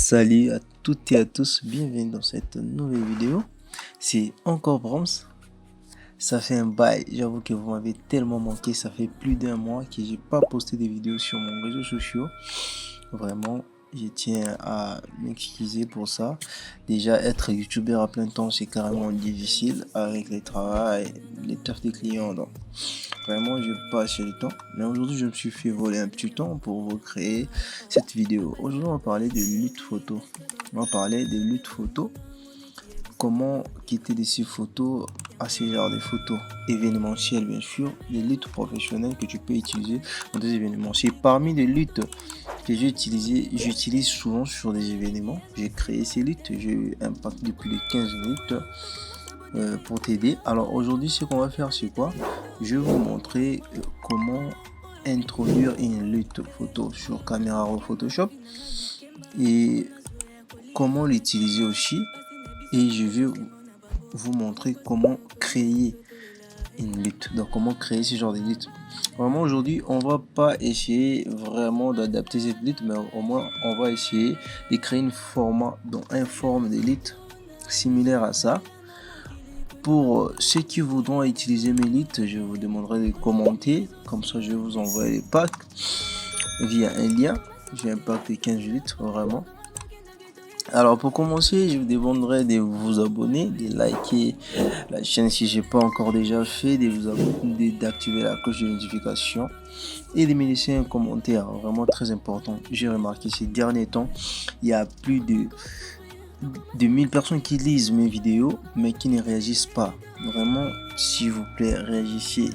Salut à toutes et à tous, bienvenue dans cette nouvelle vidéo. C'est encore Broms. Ça fait un bail, j'avoue que vous m'avez tellement manqué, ça fait plus d'un mois que j'ai pas posté des vidéos sur mon réseau social. Vraiment, je tiens à m'excuser pour ça. Déjà, être youtubeur à plein temps, c'est carrément difficile avec les travails, les tafs des clients. Donc, vraiment, je n'ai pas assez de temps. Mais aujourd'hui, je me suis fait voler un petit temps pour vous créer cette vidéo. Aujourd'hui, on va parler de lutte photo. On va parler de lutte photo. Comment quitter de ces photos à ce genre de photos événementielles, bien sûr, des luttes professionnelles que tu peux utiliser dans des événementiels. Parmi les luttes que j'utilise souvent sur des événements. J'ai créé ces luttes, j'ai eu un pack de plus de 15 minutes pour t'aider. Alors aujourd'hui, ce qu'on va faire, c'est quoi? Je vais vous montrer comment introduire une lutte photo sur Camera Raw Photoshop et comment l'utiliser aussi. Et je vais vous montrer comment créer une lutte. Donc comment créer ce genre de lutte. Vraiment aujourd'hui on va pas essayer vraiment d'adapter cette lutte, mais au moins on va essayer de créer une forme de lutte similaire à ça. Pour ceux qui voudront utiliser mes luttes, je vous demanderai de commenter, comme ça je vais vous envoyer les packs via un lien. J'ai un pack de 15 litres vraiment. Alors pour commencer, je vous demanderai de vous abonner, de liker la chaîne si je n'ai pas encore déjà fait, de vous abonner, d'activer la cloche de notification et de me laisser un commentaire, vraiment très important. J'ai remarqué ces derniers temps, il y a plus de 1000 personnes qui lisent mes vidéos mais qui ne réagissent pas. Vraiment, s'il vous plaît, réagissez.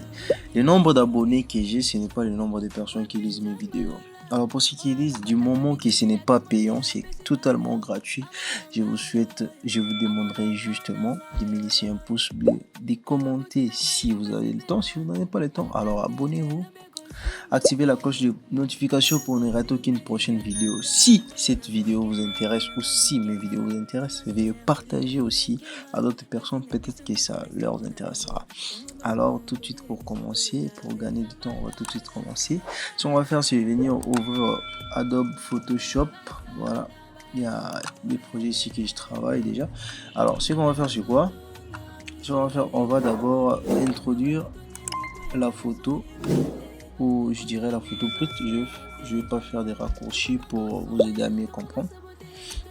Le nombre d'abonnés que j'ai, ce n'est pas le nombre de personnes qui lisent mes vidéos. Alors pour ceux qui lisent, du moment que ce n'est pas payant, c'est totalement gratuit, je vous demanderai justement de me laisser un pouce bleu, de commenter si vous avez le temps. Si vous n'avez pas le temps, alors abonnez-vous. Activez la cloche de notification pour ne rater aucune prochaine vidéo. Si cette vidéo vous intéresse ou si mes vidéos vous intéressent, veuillez partager aussi à d'autres personnes, peut-être que ça leur intéressera. Alors tout de suite pour commencer, pour gagner du temps, on va tout de suite commencer. Ce qu'on va faire, c'est venir ouvrir Adobe Photoshop. Voilà, il y a des projets ici que je travaille déjà. Alors ce qu'on va faire, c'est quoi? Ce qu'on va faire, on va d'abord introduire la photo, ou je dirais la photo brute. Je vais pas faire des raccourcis pour vous aider à mieux comprendre.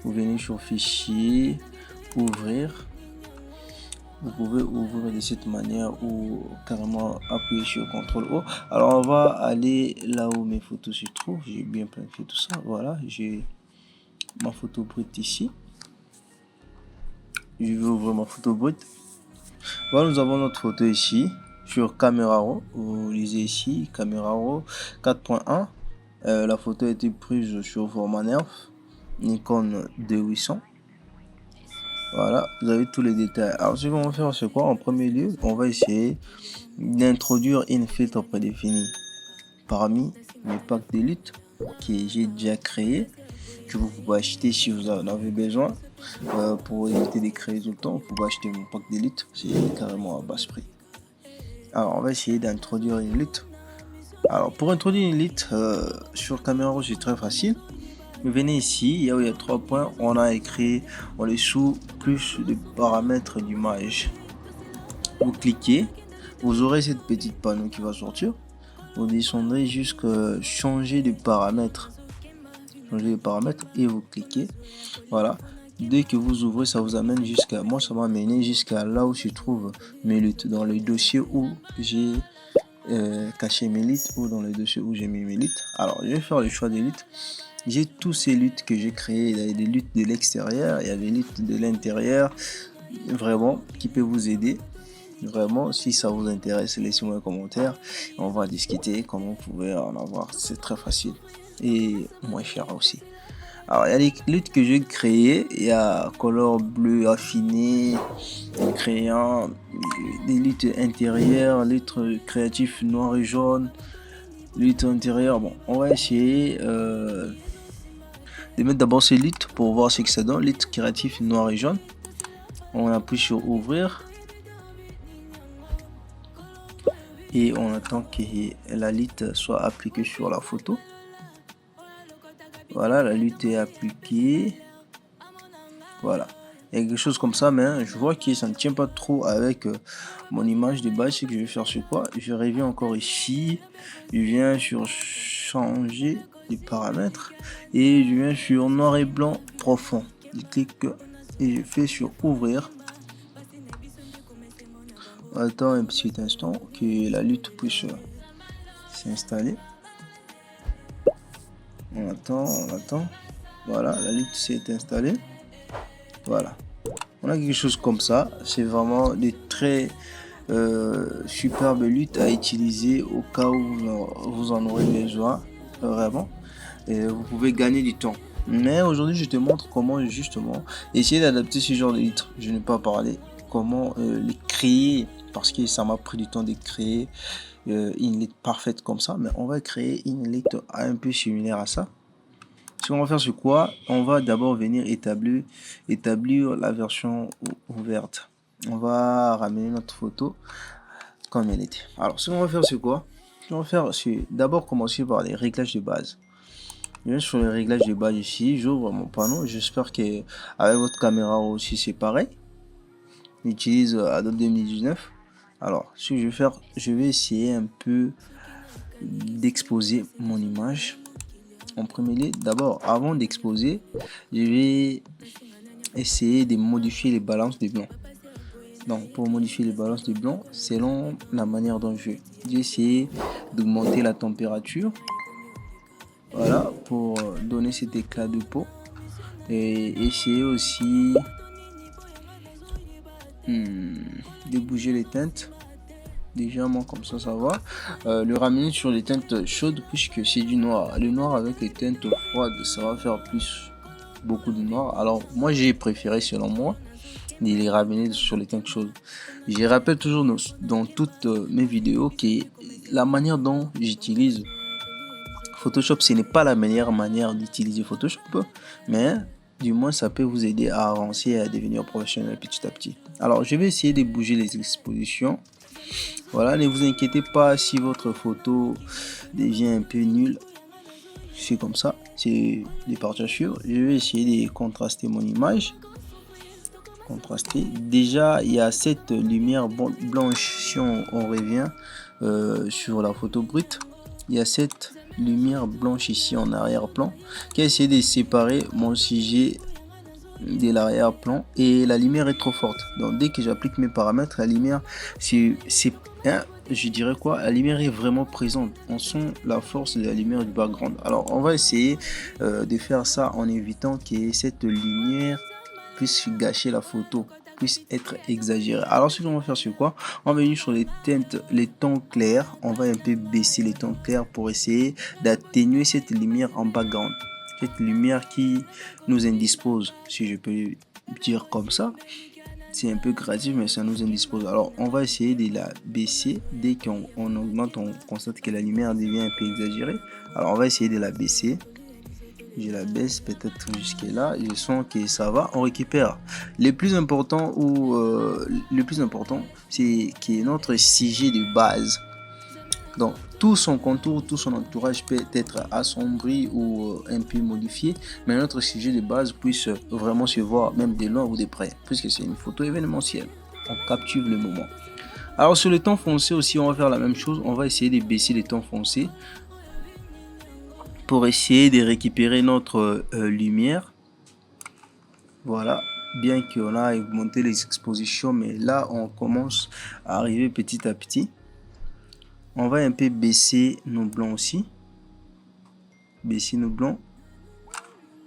Vous venez sur fichier, ouvrir. Vous pouvez ouvrir de cette manière ou carrément appuyer sur CTRL O. Alors on va aller là où mes photos se trouvent. J'ai bien planifié tout ça. Voilà, j'ai ma photo brute ici. Je vais ouvrir ma photo brute. Voilà, nous avons notre photo ici sur Camera Raw. Vous lisez ici Camera Raw 4.1. La photo a été prise sur format Nerf Nikon D800. Voilà, vous avez tous les détails. Alors ce qu'on va faire, c'est quoi? En premier lieu, on va essayer d'introduire une filtre prédéfini parmi les packs de lutte que j'ai déjà créé, que vous pouvez acheter si vous en avez besoin. Pour éviter de créer tout le temps, vous pouvez acheter mon pack de lutte, c'est carrément à basse prix. Alors on va essayer d'introduire une lutte. Alors pour introduire une lutte sur Camera Raw, c'est très facile. Vous venez ici, là où il y a 3 points, on a écrit en dessous plus de paramètres d'image. Vous cliquez, vous aurez cette petite panneau qui va sortir. Vous descendrez jusqu'à changer de paramètres. Changer de paramètres et vous cliquez. Voilà. Dès que vous ouvrez, ça vous amène jusqu'à... Moi, ça m'a amené jusqu'à là où se trouvent mes luttes. Dans le dossier où j'ai caché mes luttes ou dans le dossier où j'ai mis mes luttes. Alors, je vais faire le choix des luttes. J'ai tous ces luttes que j'ai créées. Il y a des luttes de l'extérieur, il y a des luttes de l'intérieur, vraiment, qui peuvent vous aider. Vraiment, si ça vous intéresse, laissez-moi un commentaire. On va discuter comment vous pouvez en avoir. C'est très facile et moins cher aussi. Alors, il y a des luttes que j'ai créées. Il y a couleur bleu affiné, crayon, des luttes intérieures, luttes créatifs noir et jaune, luttes intérieures. Bon, on va essayer de mettre d'abord ces luttes pour voir ce que ça donne. Lutte créatif noir et jaune. On appuie sur ouvrir et on attend que la lutte soit appliquée sur la photo. Voilà, la lutte est appliquée. Voilà. Il y a quelque chose comme ça, mais je vois que ça ne tient pas trop avec mon image de base. Ce que je vais faire, c'est quoi? Je reviens encore ici. Je viens sur changer les paramètres. Et je viens sur noir et blanc profond. Je clique et je fais sur ouvrir. Attends un petit instant que la lutte puisse s'installer. On attend. Voilà, la lutte s'est installée. Voilà. On a quelque chose comme ça. C'est vraiment des très superbes luttes à utiliser au cas où vous en aurez besoin. Vraiment. Et vous pouvez gagner du temps. Mais aujourd'hui, je te montre comment justement essayer d'adapter ce genre de lutte. Je n'ai pas parlé comment les créer parce que ça m'a pris du temps de créer une lutte parfaite comme ça. Mais on va créer une lutte un peu similaire à ça. Ce qu'on va faire, c'est quoi? On va d'abord venir établir la version ouverte. On va ramener notre photo comme elle était. Alors, ce qu'on va faire, c'est quoi? Ce qu'on va faire, c'est d'abord commencer par les réglages de base. Je viens sur les réglages de base ici, j'ouvre mon panneau. J'espère que avec votre caméra aussi, c'est pareil. J'utilise Adobe 2019. Alors, ce que je vais faire, je vais essayer un peu d'exposer mon image. En premier lieu, d'abord, avant d'exposer, je vais essayer de modifier les balances de blanc. Donc, pour modifier les balances de blanc, selon la manière dont je vais essayer d'augmenter la température. Voilà, pour donner cet éclat de peau. Et essayer aussi de bouger les teintes. Déjà, moi, comme ça va. Le ramener sur les teintes chaudes, puisque c'est du noir. Le noir avec les teintes froides, ça va faire beaucoup de noir. Alors, moi, j'ai préféré, selon moi, de les ramener sur les teintes chaudes. Je rappelle toujours dans toutes mes vidéos que la manière dont j'utilise Photoshop, ce n'est pas la meilleure manière d'utiliser Photoshop, mais du moins ça peut vous aider à avancer et à devenir professionnel petit à petit. Alors, je vais essayer de bouger les expositions. Voilà, ne vous inquiétez pas si votre photo devient un peu nulle. C'est comme ça, c'est des partages. Je vais essayer de contraster mon image. Contraster. Déjà, il y a cette lumière blanche. Si on revient sur la photo brute, il y a cette lumière blanche ici en arrière-plan qui a essayé de séparer mon sujet de l'arrière-plan et la lumière est trop forte. Donc dès que j'applique mes paramètres, la lumière je dirais quoi, la lumière est vraiment présente. On sent la force de la lumière du background. Alors on va essayer de faire ça en évitant que cette lumière puisse gâcher la photo, puisse être exagérée. Alors ce qu'on va faire, c'est quoi? On va venir sur les teintes, les tons clairs. On va un peu baisser les tons clairs pour essayer d'atténuer cette lumière en background, cette lumière qui nous indispose, si je peux dire comme ça. C'est un peu créatif, mais ça nous indispose. Alors on va essayer de la baisser. Dès qu'on augmente, on constate que la lumière devient un peu exagérée. Alors on va essayer de la baisser. Je la baisse peut-être jusqu'à là. Je sens que ça va. On récupère le plus important c'est que notre sujet de base, donc tout son contour, tout son entourage peut être assombri ou un peu modifié, mais notre sujet de base puisse vraiment se voir même de loin ou de près, puisque c'est une photo événementielle. On capture le moment. Alors sur le ton foncé aussi, on va faire la même chose. On va essayer de baisser les tons foncés pour essayer de récupérer notre lumière. Voilà, bien qu'on a augmenté les expositions, mais là on commence à arriver petit à petit. On va un peu baisser nos blancs aussi. Baisser nos blancs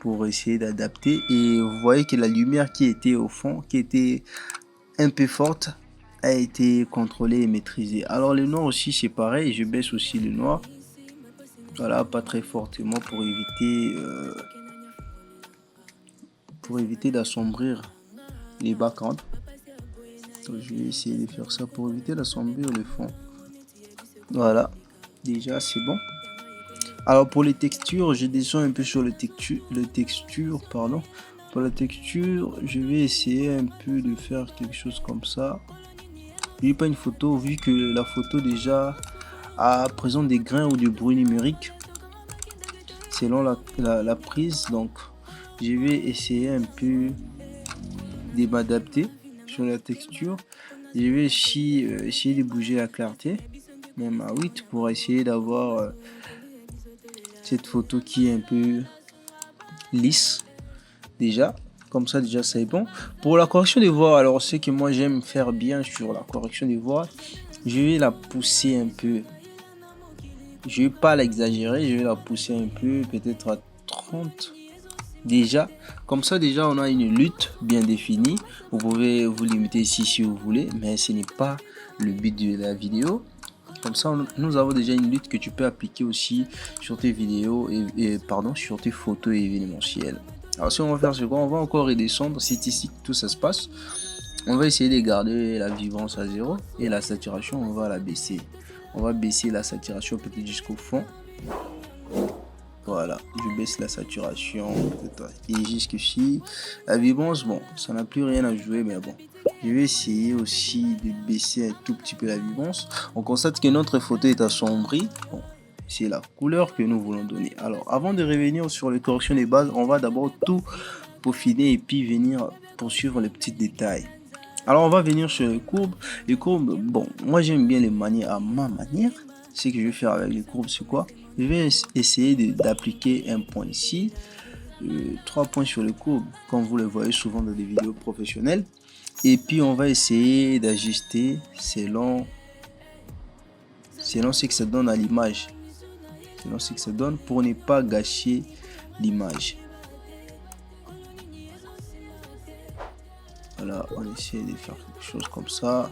pour essayer d'adapter. Et vous voyez que la lumière qui était au fond, qui était un peu forte, a été contrôlée et maîtrisée. Alors le noir aussi c'est pareil, je baisse aussi le noir. Voilà, pas très fortement pour éviter d'assombrir les backgrounds. Donc, je vais essayer de faire ça pour éviter d'assombrir le fond. Voilà, déjà c'est bon. Alors pour les textures, je descends un peu sur le texture, pardon. Pour la texture, je vais essayer un peu de faire quelque chose comme ça. Je n'ai pas une photo, vu que la photo déjà présente des grains ou du bruit numérique selon la prise. Donc je vais essayer un peu de m'adapter sur la texture. Je vais ici essayer de bouger la clarté, même à 8, pour essayer d'avoir cette photo qui est un peu lisse déjà. Comme ça déjà c'est bon. Pour la correction des voix, alors ce que moi j'aime faire bien sur la correction des voix, je vais la pousser un peu. Je vais pas l'exagérer, je vais la pousser un peu, peut-être à 30 déjà. Comme ça déjà on a une lutte bien définie. Vous pouvez vous limiter ici si vous voulez, mais ce n'est pas le but de la vidéo. Comme ça nous avons déjà une lutte que tu peux appliquer aussi sur tes vidéos et pardon, sur tes photos événementielles. Alors si on va faire ce quoi, on va encore redescendre. C'est ici que tout ça se passe. On va essayer de garder la vibrance à 0 et la saturation on va la baisser. On va baisser la saturation peut-être jusqu'au fond. Voilà, je baisse la saturation et jusqu'ici. La vibrance, bon, ça n'a plus rien à jouer, mais bon. Je vais essayer aussi de baisser un tout petit peu la vibrance. On constate que notre photo est assombrie. Bon, c'est la couleur que nous voulons donner. Alors, avant de revenir sur les corrections des bases, on va d'abord tout peaufiner et puis venir poursuivre les petits détails. Alors, on va venir sur les courbes. Les courbes, bon, moi j'aime bien les manier à ma manière. Ce que je vais faire avec les courbes, c'est quoi? Je vais essayer d'appliquer un point ici, 3 points sur les courbes, comme vous le voyez souvent dans des vidéos professionnelles. Et puis on va essayer d'ajuster selon ce que ça donne à l'image, selon ce que ça donne pour ne pas gâcher l'image. Voilà, on essaie de faire quelque chose comme ça.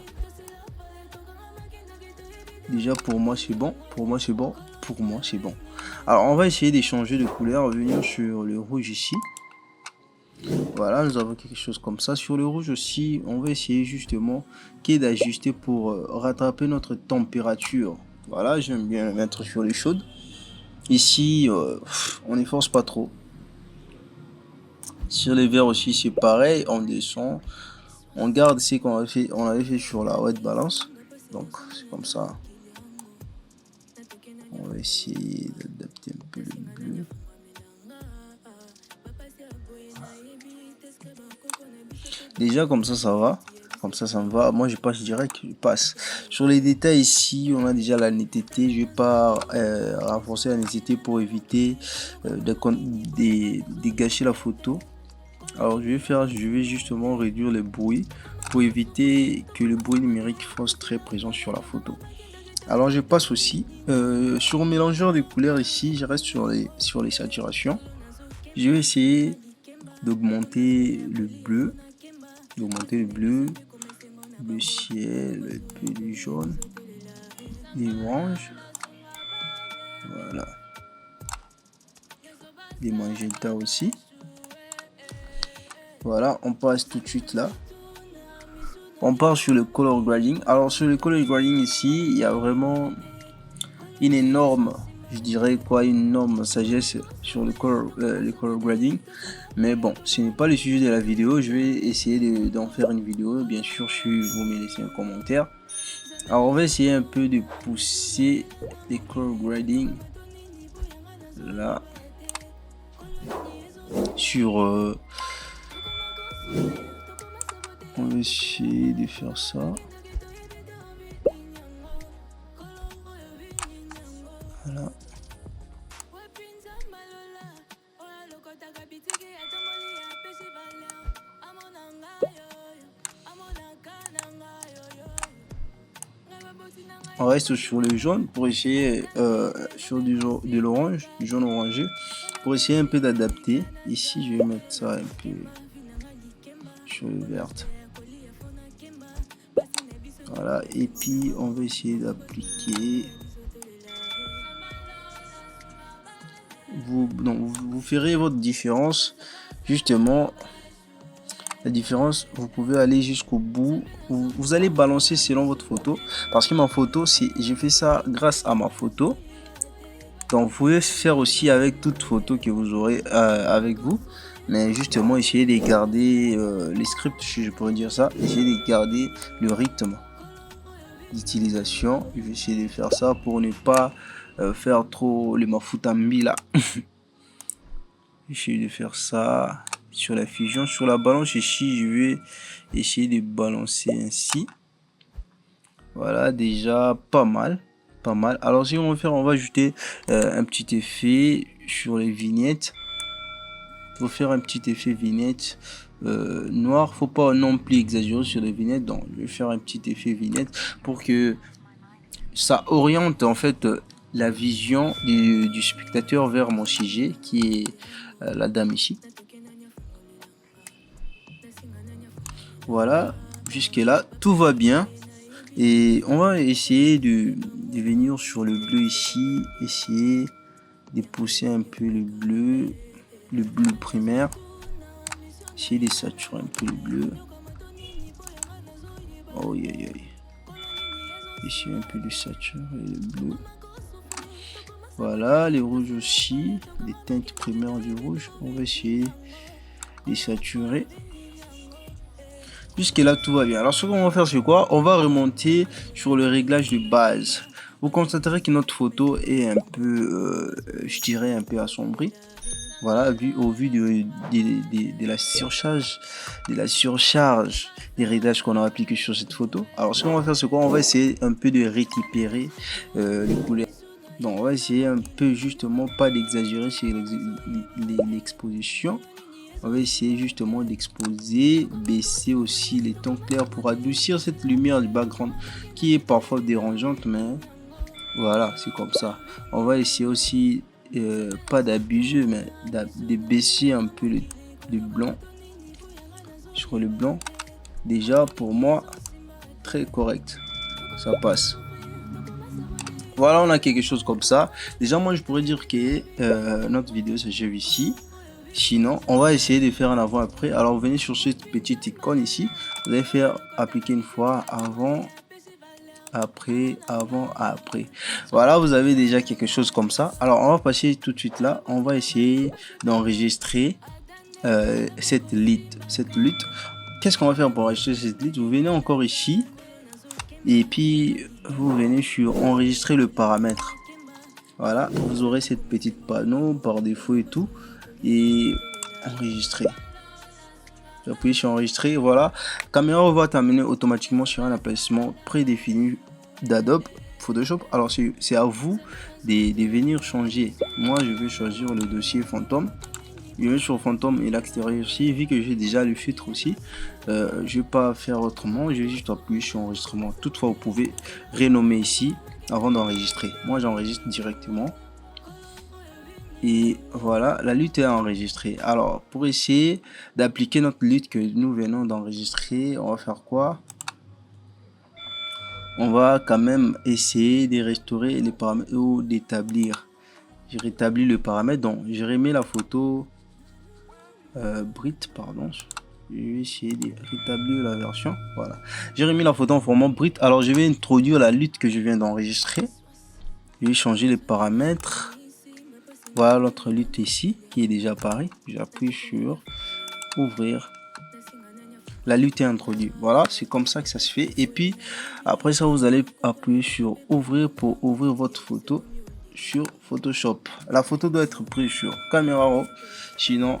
Déjà pour moi c'est bon, pour moi c'est bon, pour moi c'est bon. Alors on va essayer de changer de couleur, venir sur le rouge ici. Voilà, nous avons quelque chose comme ça. Sur le rouge aussi, on va essayer justement d'ajuster pour rattraper notre température. Voilà, j'aime bien le mettre sur les chaudes. Ici, on ne force pas trop. Sur les verts aussi, c'est pareil, on descend. On garde ce qu'on avait fait sur la white balance. Donc, c'est comme ça. On va essayer d'adapter un peu le bleu. Déjà comme ça va. Comme ça me va. Moi je passe direct, je passe. Sur les détails ici, on a déjà la netteté. Je vais pas renforcer la netteté pour éviter de gâcher la photo. Alors je vais justement réduire le bruit pour éviter que le bruit numérique soit très présent sur la photo. Alors je passe aussi sur le mélangeur de couleurs ici, je reste sur les saturations. Je vais essayer d'augmenter le bleu, le ciel, un peu de jaune, des oranges, voilà, des magenta aussi. Voilà, on passe tout de suite là. On part sur le color grading. Alors sur le color grading ici, il y a vraiment une énorme, je dirais quoi, une énorme sagesse sur le color grading. Mais bon, ce n'est pas le sujet de la vidéo. Je vais essayer d'en faire une vidéo. Bien sûr, si vous me laissez un commentaire. Alors on va essayer un peu de pousser les color grading là sur on va essayer de faire ça. Voilà. On reste sur le jaune pour essayer sur de l'orange, du jaune orangé, pour essayer un peu d'adapter. Ici je vais mettre ça un peu sur le vert. Voilà, et puis on va essayer d'appliquer. Vous ferez votre différence. Justement, la différence, vous pouvez aller jusqu'au bout. Vous allez balancer selon votre photo. Parce que ma photo, j'ai fait ça grâce à ma photo. Donc vous pouvez faire aussi avec toute photo que vous aurez avec vous. Mais justement, essayez de garder les scripts, si je pourrais dire ça. Essayez de garder le rythme d'utilisation. Je vais essayer de faire ça pour ne pas faire trop les mafutambi là. J'essaie de faire ça. sur la fusion. Sur la balance ici, je vais essayer de balancer ainsi. Voilà, déjà pas mal. Pas mal. Alors si on va faire, on va ajouter un petit effet sur les vignettes. Faut faire un petit effet vignette noir. Faut pas non plus exagérer sur les vignettes. Donc je vais faire un petit effet vignette pour que ça oriente en fait la vision du spectateur vers mon sujet qui est la dame ici. Voilà, jusque là tout va bien. Et on va essayer de venir sur le bleu ici, essayer de pousser un peu le bleu primaire, essayer de saturer un peu le bleu. Oh yeah, yeah. Essayer un peu de saturer le bleu. Voilà, les rouges aussi, les teintes primaires du rouge, on va essayer de saturer. Jusque là tout va bien. Alors ce qu'on va faire c'est quoi? On va remonter sur le réglage de base. Vous constaterez que notre photo est un peu, je dirais un peu assombrie. Voilà, au vu de la surcharge, des réglages qu'on a appliqué sur cette photo. Alors ce qu'on va faire c'est quoi? On va essayer un peu de récupérer les couleurs. Donc on va essayer un peu justement pas d'exagérer sur l'exposition. On va essayer justement d'exposer, baisser aussi les tons clairs pour adoucir cette lumière du background qui est parfois dérangeante, mais voilà, c'est comme ça. On va essayer aussi, pas d'abuser, mais de baisser un peu le blanc. Sur le blanc, déjà pour moi, très correct, ça passe. Voilà, on a quelque chose comme ça. Déjà, moi, je pourrais dire que notre vidéo s'achève ici. Sinon, on va essayer de faire un avant-après. Alors, vous venez sur cette petite icône ici. Vous allez faire appliquer une fois avant, après, avant, après. Voilà, vous avez déjà quelque chose comme ça. Alors, on va passer tout de suite là. On va essayer d'enregistrer cette lutte. Qu'est-ce qu'on va faire pour enregistrer cette lutte? Vous venez encore ici. Et puis, vous venez sur enregistrer le paramètre. Voilà, vous aurez cette petite panneau par défaut et tout. Et enregistrer. J'appuie sur enregistrer. Voilà, caméra va t'amener automatiquement sur un emplacement prédéfini d'Adobe Photoshop. Alors c'est à vous de venir changer. Moi je vais choisir le dossier fantôme. Je vais sur fantôme et l'extérieur aussi. Vu que j'ai déjà le filtre aussi, je vais pas faire autrement. Je vais juste appuyer sur enregistrement. Toutefois vous pouvez renommer ici avant d'enregistrer. Moi j'enregistre directement. Et voilà, la lutte est enregistrée. Alors, pour essayer d'appliquer notre lutte que nous venons d'enregistrer, on va faire quoi? On va quand même essayer de restaurer les paramètres ou d'établir. J'ai rétabli le paramètre, donc j'ai remis la photo Brit, pardon. Je vais essayer de rétablir la version. Voilà, j'ai remis la photo en format Brit. Alors, je vais introduire la lutte que je viens d'enregistrer. Je vais changer les paramètres. Voilà notre lutte ici qui est déjà apparu. J'appuie sur ouvrir. La lutte est introduite. Voilà, c'est comme ça que ça se fait. Et puis après ça, vous allez appuyer sur ouvrir pour ouvrir votre photo sur Photoshop. La photo doit être prise sur caméra raw, sinon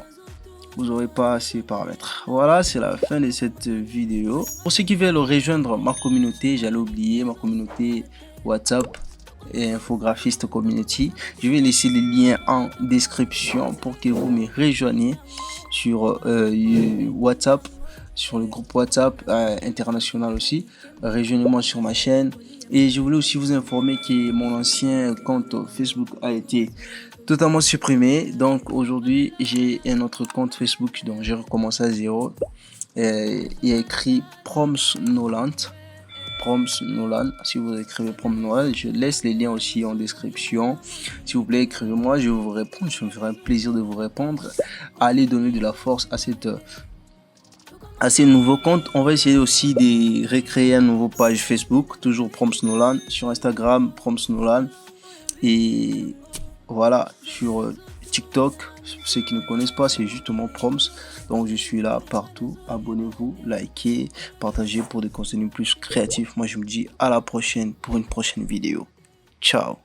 vous n'aurez pas ces paramètres. Voilà, c'est la fin de cette vidéo. Pour ceux qui veulent rejoindre ma communauté, j'allais oublier ma communauté WhatsApp et infographiste community, je vais laisser les liens en description pour que vous me rejoigniez sur WhatsApp, sur le groupe WhatsApp international aussi. Rejoignez-moi sur ma chaîne. Et je voulais aussi vous informer que mon ancien compte Facebook a été totalement supprimé. Donc aujourd'hui j'ai un autre compte Facebook, donc j'ai recommencé à zéro. Il y a écrit Proms Noland. Si vous écrivez Proms Noland, je laisse les liens aussi en description. S'il vous plaît, écrivez-moi, je vais vous répondre. Je me ferai un plaisir de vous répondre. Allez donner de la force à ces nouveaux comptes. On va essayer aussi de recréer un nouveau page Facebook, toujours Proms Noland. Sur Instagram, Proms Noland. Et voilà, sur TikTok, ceux qui ne connaissent pas, c'est justement Proms. Donc je suis là partout. Abonnez-vous, likez, partagez pour des contenus plus créatifs. Moi je me dis à la prochaine pour une prochaine vidéo. Ciao.